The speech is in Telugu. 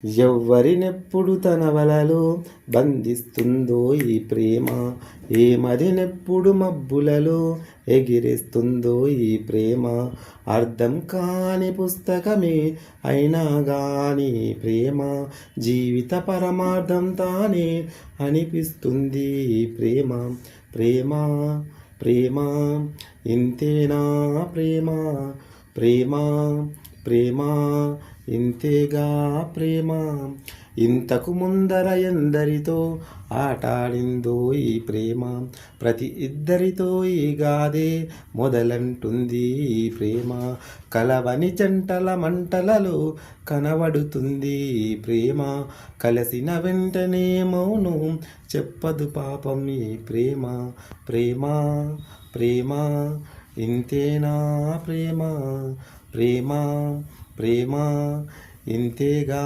ఎవ్వరినెప్పుడు తన వలలో బంధిస్తుందో ఈ ప్రేమ, ఏ మదినెప్పుడు మబ్బులలో ఎగిరేస్తుందో ఈ ప్రేమ. అర్థం కాని పుస్తకమే అయినా గాని ప్రేమ, జీవిత పరమార్థం తానే అనిపిస్తుంది ఈ ప్రేమ. ప్రేమ ప్రేమ ఇంతేనా ప్రేమ, ప్రేమ ప్రేమ ఇంతేగా ప్రేమ. ఇంతకు ముందర ఎందరితో ఆటాడిందో ఈ ప్రేమ, ప్రతి ఇద్దరితో ఈ గాదే మొదలంటుంది ఈ ప్రేమ. కలవని జంటల మంటలలో కనబడుతుంది ఈ ప్రేమ, కలిసిన వెంటనే మౌనం చెప్పదు పాపం ఈ ప్రేమ. ప్రేమ ప్రేమ ఇంతేనా ప్రేమ, ప్రేమ ప్రేమ ఇంతేగా.